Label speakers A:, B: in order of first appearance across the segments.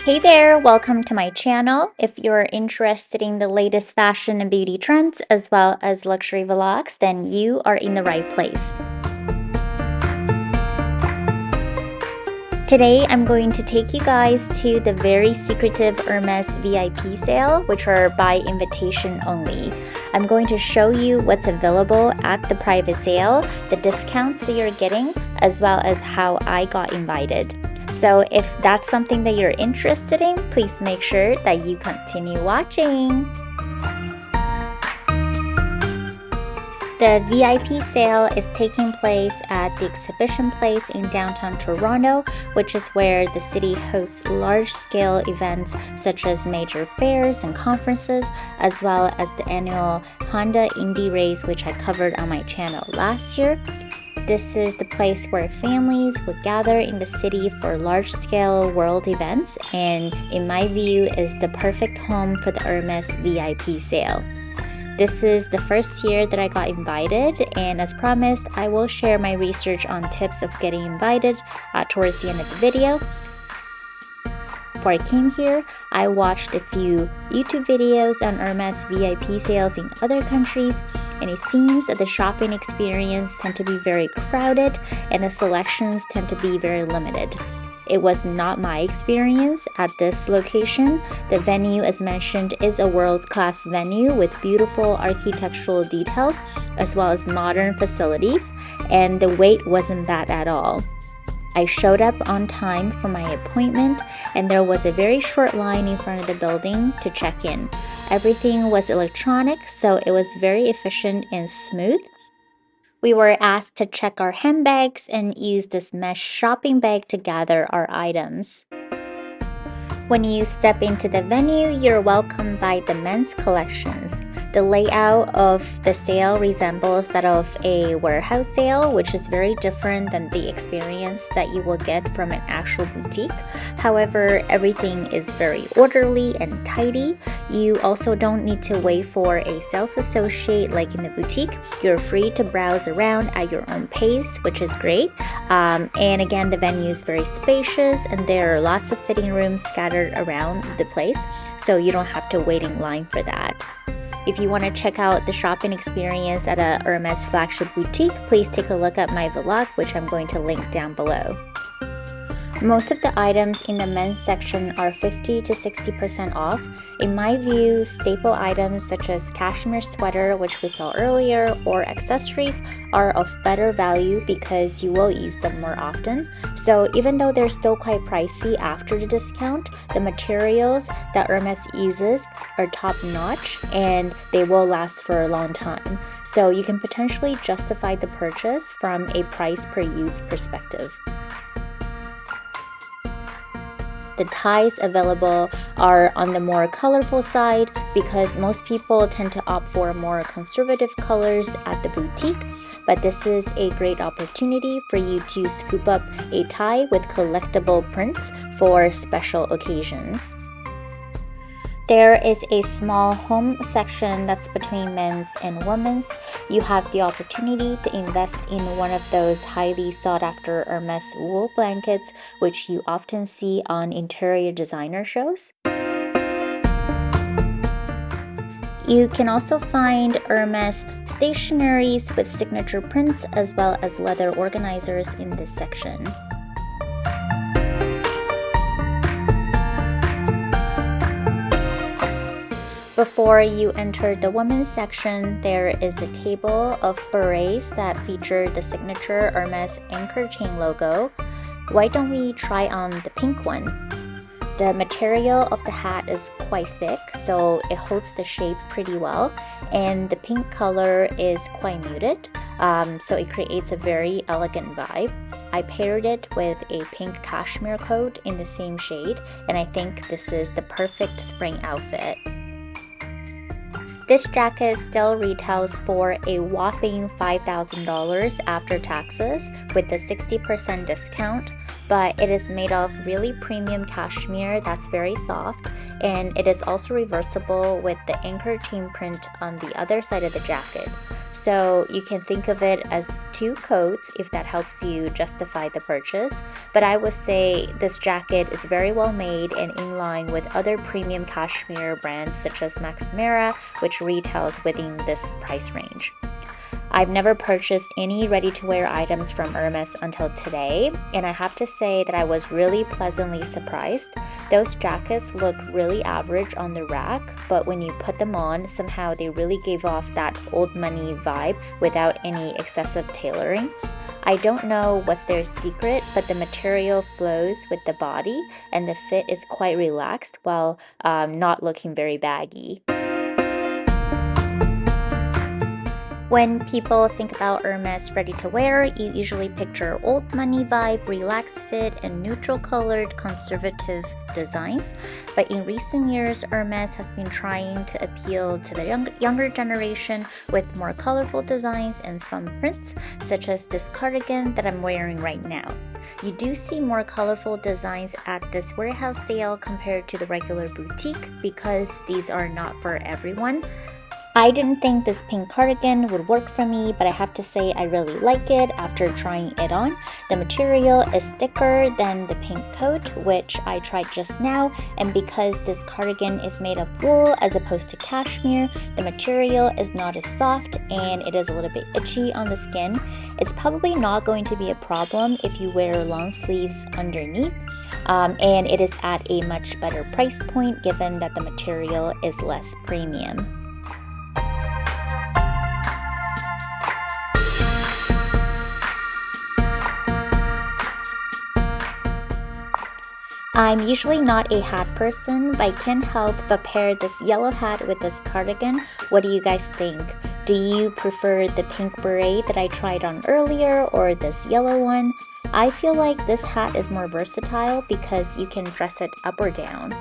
A: Hey there, welcome to my channel. If you're interested in the latest fashion and beauty trends as well as luxury vlogs, then you are in the right place. Today, I'm going to take you guys to the very secretive Hermes VIP sale, which are by invitation only. I'm going to show you what's available at the private sale, the discounts that you're getting, as well as how I got invited. So if that's something that you're interested in, please make sure that you continue watching. The VIP sale is taking place at the exhibition place in downtown Toronto, which is where the city hosts large-scale events such as major fairs and conferences, as well as the annual Honda Indy race, which I covered on my channel last year. This is the place where families would gather in the city for large-scale world events, and in my view is the perfect home for the Hermes VIP sale. This is the first year that I got invited, and as promised, I will share my research on tips of getting invited towards the end of the video. Before I came here, I watched a few YouTube videos on Hermes VIP sales in other countries, and it seems that the shopping experience tend to be very crowded and the selections tend to be very limited. It was not my experience at this location. The venue, as mentioned, is a world-class venue with beautiful architectural details as well as modern facilities, and the wait wasn't bad at all. I showed up on time for my appointment, and there was a very short line in front of the building to check in. Everything was electronic, so it was very efficient and smooth. We were asked to check our handbags and use this mesh shopping bag to gather our items. When you step into the venue, you're welcomed by the men's collections. The layout of the sale resembles that of a warehouse sale, which is very different than the experience that you will get from an actual boutique. However, everything is very orderly and tidy. You also don't need to wait for a sales associate like in the boutique. You're free to browse around at your own pace, which is great. And again, the venue is very spacious and there are lots of fitting rooms scattered around the place, so you don't have to wait in line for that. If you want to check out the shopping experience at a Hermes Flagship boutique, please take a look at my vlog, which I'm going to link down below. Most of the items in the men's section are 50 to 60% off. In my view, staple items such as cashmere sweater, which we saw earlier, or accessories are of better value because you will use them more often. So even though they're still quite pricey after the discount, the materials that Hermes uses are top-notch and they will last for a long time. So you can potentially justify the purchase from a price per use perspective. The ties available are on the more colorful side because most people tend to opt for more conservative colors at the boutique, but this is a great opportunity for you to scoop up a tie with collectible prints for special occasions. There is a small home section that's between men's and women's. You have the opportunity to invest in one of those highly sought-after Hermes wool blankets, which you often see on interior designer shows. You can also find Hermes stationeries with signature prints as well as leather organizers in this section. Before you enter the women's section, there is a table of berets that feature the signature Hermes anchor chain logo. Why don't we try on the pink one? The material of the hat is quite thick, so it holds the shape pretty well, and the pink color is quite muted, so it creates a very elegant vibe. I paired it with a pink cashmere coat in the same shade, and I think this is the perfect spring outfit. This jacket still retails for a whopping $5,000 after taxes with a 60% discount, but it is made of really premium cashmere that's very soft, and it is also reversible with the anchor chain print on the other side of the jacket. So you can think of it as two coats if that helps you justify the purchase. But I would say this jacket is very well made and in line with other premium cashmere brands such as Max Mara, which retails within this price range. I've never purchased any ready-to-wear items from Hermes until today, and I have to say that I was really pleasantly surprised. Those jackets look really average on the rack, but when you put them on, somehow they really gave off that old money vibe without any excessive tailoring. I don't know what's their secret, but the material flows with the body and the fit is quite relaxed while not looking very baggy. When people think about Hermes ready-to-wear, you usually picture old money vibe, relaxed fit, and neutral colored conservative designs. But in recent years, Hermes has been trying to appeal to the younger generation with more colorful designs and fun prints, such as this cardigan that I'm wearing right now. You do see more colorful designs at this warehouse sale compared to the regular boutique because these are not for everyone. I didn't think this pink cardigan would work for me, but I have to say I really like it after trying it on. The material is thicker than the pink coat, which I tried just now, and because this cardigan is made of wool as opposed to cashmere, the material is not as soft and it is a little bit itchy on the skin. It's probably not going to be a problem if you wear long sleeves underneath, and it is at a much better price point given that the material is less premium. I'm usually not a hat person, but I can't help but pair this yellow hat with this cardigan. What do you guys think? Do you prefer the pink beret that I tried on earlier or this yellow one? I feel like this hat is more versatile because you can dress it up or down.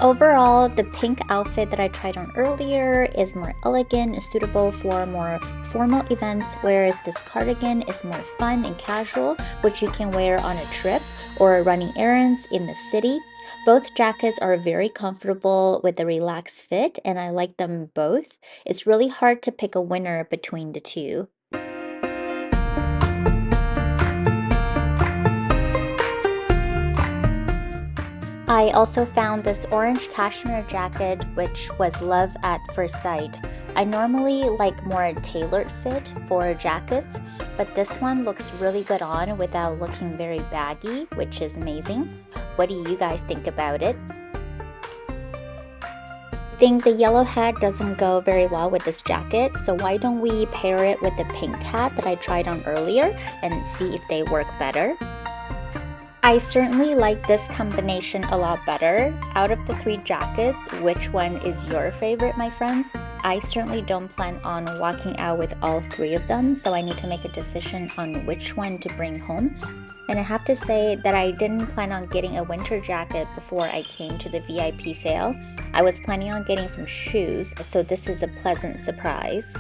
A: Overall, the pink outfit that I tried on earlier is more elegant and suitable for more formal events, whereas this cardigan is more fun and casual, which you can wear on a trip or running errands in the city. Both jackets are very comfortable with a relaxed fit, and I like them both. It's really hard to pick a winner between the two. I also found this orange cashmere jacket, which was love at first sight. I normally like more tailored fit for jackets, but this one looks really good on without looking very baggy, which is amazing. What do you guys think about it? I think the yellow hat doesn't go very well with this jacket, so why don't we pair it with the pink hat that I tried on earlier and see if they work better? I certainly like this combination a lot better. Out of the 3 jackets, which one is your favorite, my friends? I certainly don't plan on walking out with all 3 of them, so I need to make a decision on which one to bring home. And I have to say that I didn't plan on getting a winter jacket before I came to the VIP sale. I was planning on getting some shoes, so this is a pleasant surprise.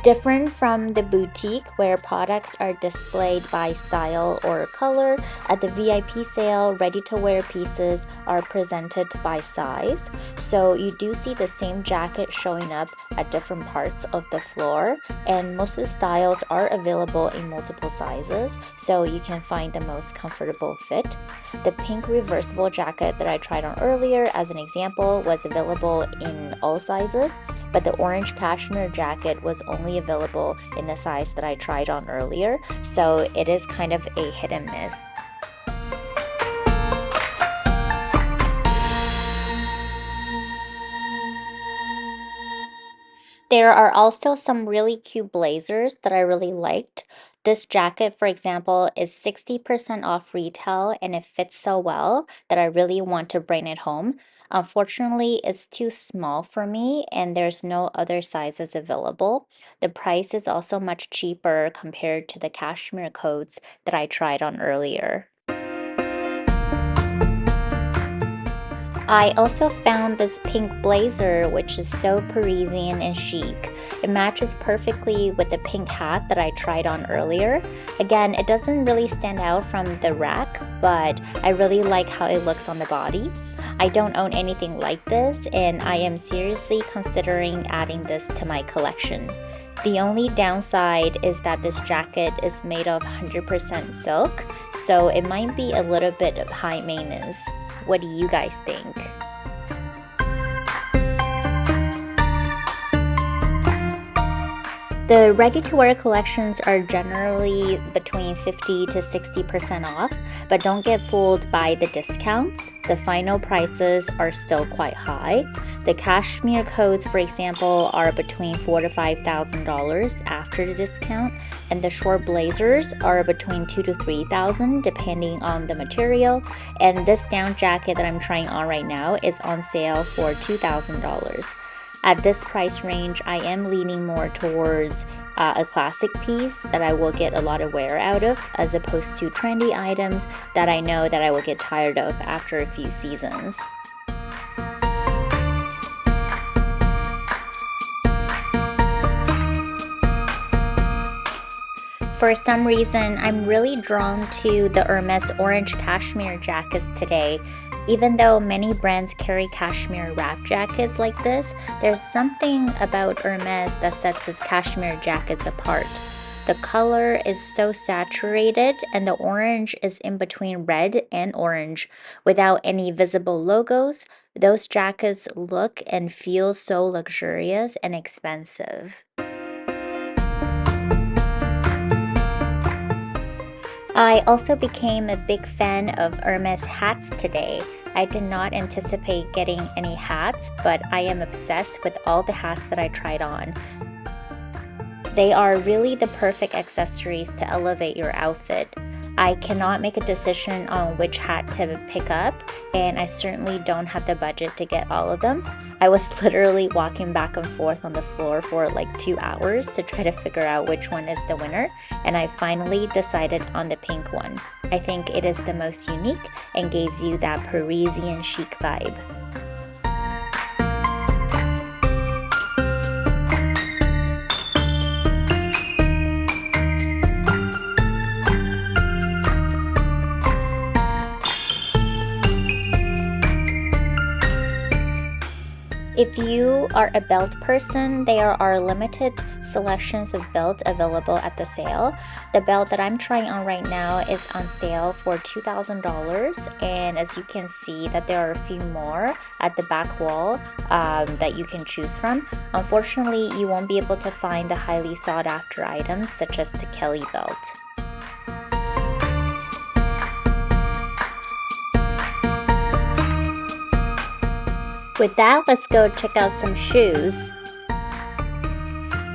A: Different from the boutique where products are displayed by style or color, at the VIP sale, ready-to-wear pieces are presented by size. So you do see the same jacket showing up at different parts of the floor, and most of the styles are available in multiple sizes, so you can find the most comfortable fit. The pink reversible jacket that I tried on earlier, as an example, was available in all sizes, but the orange cashmere jacket was only available in the size that I tried on earlier, so it is kind of a hit and miss. There are also some really cute blazers that I really liked. This jacket, for example, is 60% off retail and it fits so well that I really want to bring it home. Unfortunately, it's too small for me and there's no other sizes available. The price is also much cheaper compared to the cashmere coats that I tried on earlier. I also found this pink blazer, which is so Parisian and chic. It matches perfectly with the pink hat that I tried on earlier. Again, it doesn't really stand out from the rack, but I really like how it looks on the body. I don't own anything like this, and I am seriously considering adding this to my collection. The only downside is that this jacket is made of 100% silk, so it might be a little bit of high maintenance. What do you guys think? The ready-to-wear collections are generally between 50 to 60% off, but don't get fooled by the discounts. The final prices are still quite high. The cashmere coats, for example, are between $4,000 to $5,000 after the discount, and the short blazers are between $2,000 to $3,000 depending on the material. And this down jacket that I'm trying on right now is on sale for $2,000. At this price range, I am leaning more towards a classic piece that I will get a lot of wear out of, as opposed to trendy items that I know that I will get tired of after a few seasons. For some reason, I'm really drawn to the Hermes orange cashmere jackets today. Even though many brands carry cashmere wrap jackets like this, there's something about Hermes that sets its cashmere jackets apart. The color is so saturated, and the orange is in between red and orange. Without any visible logos, those jackets look and feel so luxurious and expensive. I also became a big fan of Hermes hats today. I did not anticipate getting any hats, but I am obsessed with all the hats that I tried on. They are really the perfect accessories to elevate your outfit. I cannot make a decision on which hat to pick up, and I certainly don't have the budget to get all of them. I was literally walking back and forth on the floor for like 2 hours to try to figure out which one is the winner, and I finally decided on the pink one. I think it is the most unique and gives you that Parisian chic vibe. If you are a belt person, there are limited selections of belts available at the sale. The belt that I'm trying on right now is on sale for $2,000, and as you can see that there are a few more at the back wall that you can choose from. Unfortunately, you won't be able to find the highly sought after items such as the Kelly belt. With that, let's go check out some shoes.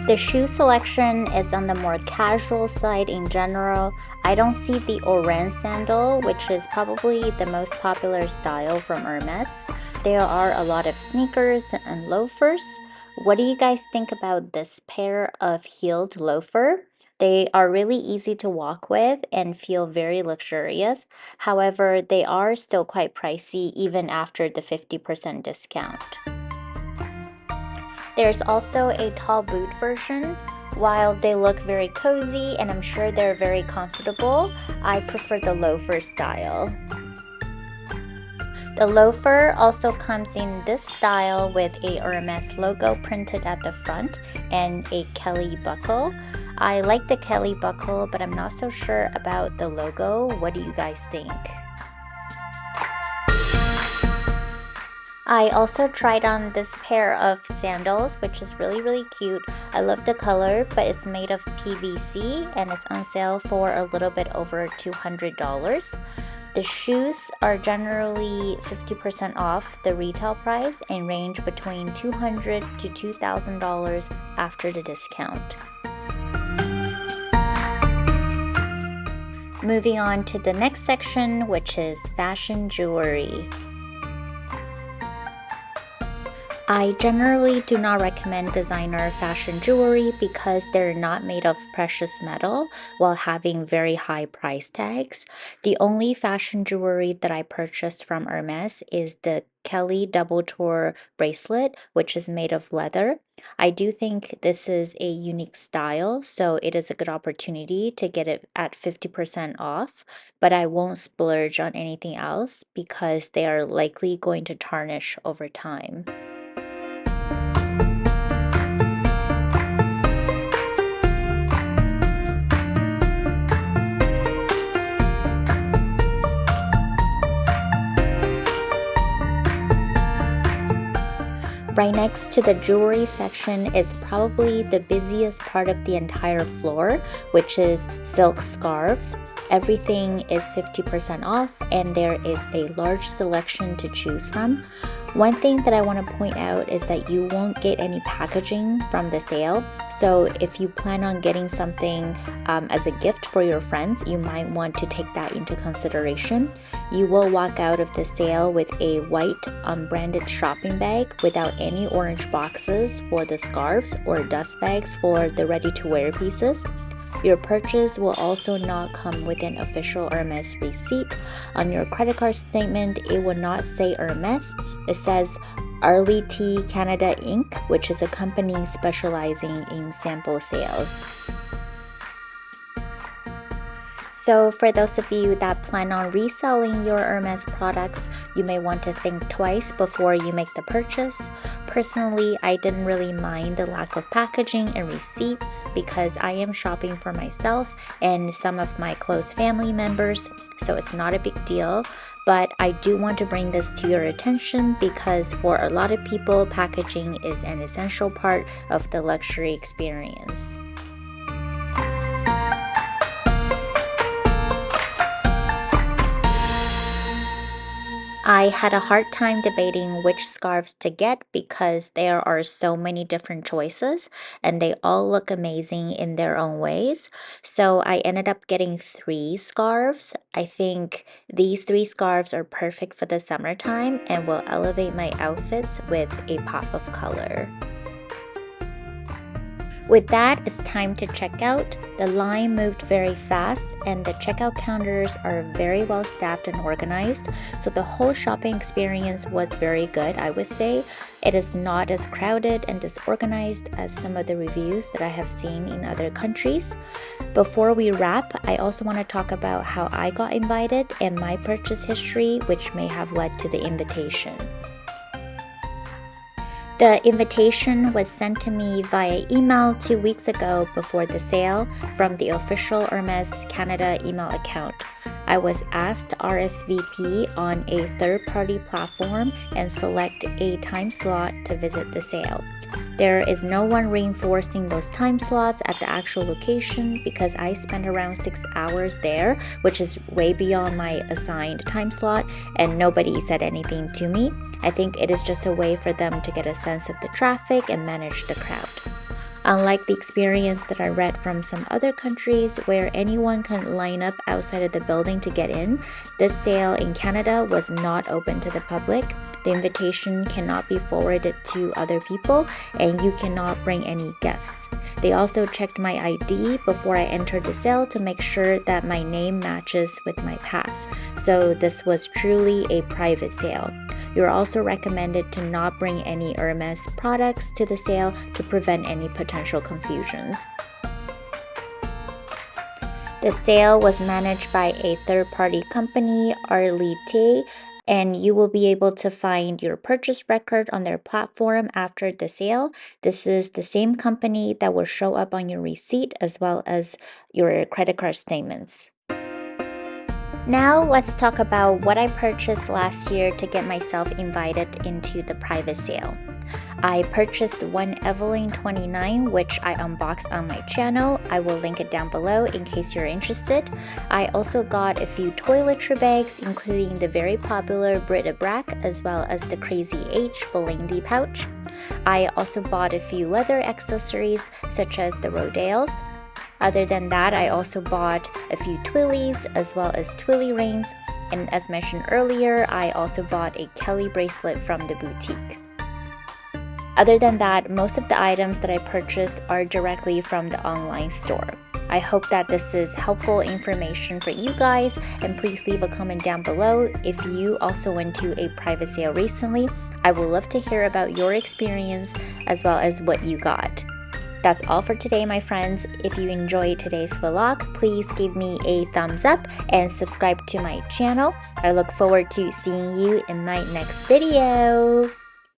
A: The shoe selection is on the more casual side in general. I don't see the orange sandal, which is probably the most popular style from Hermes. There are a lot of sneakers and loafers. What do you guys think about this pair of heeled loafer? They are really easy to walk with and feel very luxurious. However, they are still quite pricey even after the 50% discount. There's also a tall boot version. While they look very cozy and I'm sure they're very comfortable, I prefer the loafer style. The loafer also comes in this style with a Hermes logo printed at the front and a Kelly buckle. I like the Kelly buckle, but I'm not so sure about the logo. What do you guys think? I also tried on this pair of sandals, which is really cute. I love the color, but it's made of PVC and it's on sale for a little bit over $200. The shoes are generally 50% off the retail price and range between $200 to $2,000 after the discount. Moving on to the next section, which is fashion jewelry. I generally do not recommend designer fashion jewelry because they're not made of precious metal while having very high price tags. The only fashion jewelry that I purchased from Hermes is the Kelly Double Tour bracelet, which is made of leather. I do think this is a unique style, so it is a good opportunity to get it at 50% off, but I won't splurge on anything else because they are likely going to tarnish over time. Right next to the jewelry section is probably the busiest part of the entire floor, which is silk scarves. Everything is 50% off, and there is a large selection to choose from. One thing that I want to point out is that you won't get any packaging from the sale. So if you plan on getting something as a gift for your friends, you might want to take that into consideration. You will walk out of the sale with a white unbranded shopping bag without any orange boxes for the scarves or dust bags for the ready-to-wear pieces. Your purchase will also not come with an official Hermes receipt. On your credit card statement, it will not say Hermes. It says RLT Canada Inc., which is a company specializing in sample sales. So for those of you that plan on reselling your Hermes products, you may want to think twice before you make the purchase. Personally, I didn't really mind the lack of packaging and receipts because I am shopping for myself and some of my close family members, so it's not a big deal. But I do want to bring this to your attention because for a lot of people, packaging is an essential part of the luxury experience. I had a hard time debating which scarves to get because there are so many different choices and they all look amazing in their own ways. So I ended up getting 3 scarves. I think these 3 scarves are perfect for the summertime and will elevate my outfits with a pop of color. With that, it's time to check out. The line moved very fast and the checkout counters are very well staffed and organized, so the whole shopping experience was very good, I would say. It is not as crowded and disorganized as some of the reviews that I have seen in other countries. Before we wrap, I also want to talk about how I got invited and my purchase history, which may have led to the invitation. The invitation was sent to me via email 2 weeks ago before the sale from the official Hermes Canada email account. I was asked to RSVP on a third-party platform and select a time slot to visit the sale. There is no one reinforcing those time slots at the actual location because I spent around 6 hours there, which is way beyond my assigned time slot, and nobody said anything to me. I think it is just a way for them to get a sense of the traffic and manage the crowd. Unlike the experience that I read from some other countries where anyone can line up outside of the building to get in, this sale in Canada was not open to the public. The invitation cannot be forwarded to other people, and you cannot bring any guests. They also checked my ID before I entered the sale to make sure that my name matches with my pass. So this was truly a private sale. You're also recommended to not bring any Hermes products to the sale to prevent any potential confusions. The sale was managed by a third-party company, RLT, and you will be able to find your purchase record on their platform after the sale. This is the same company that will show up on your receipt as well as your credit card statements. Now let's talk about what I purchased last year to get myself invited into the private sale. I purchased one Evelyn 29, which I unboxed on my channel. I will link it down below in case you're interested. I also got a few toiletry bags, including the very popular Bric-a-Brac as well as the Crazy H Bolandi pouch. I also bought a few leather accessories such as the Rodales. Other than that, I also bought a few twillies as well as twilly rings, and as mentioned earlier, I also bought a Kelly bracelet from the boutique. Other than that, most of the items that I purchased are directly from the online store. I hope that this is helpful information for you guys, and please leave a comment down below if you also went to a private sale recently. I would love to hear about your experience as well as what you got. That's all for today, my friends. If you enjoyed today's vlog, please give me a thumbs up and subscribe to my channel. I look forward to seeing you in my next video.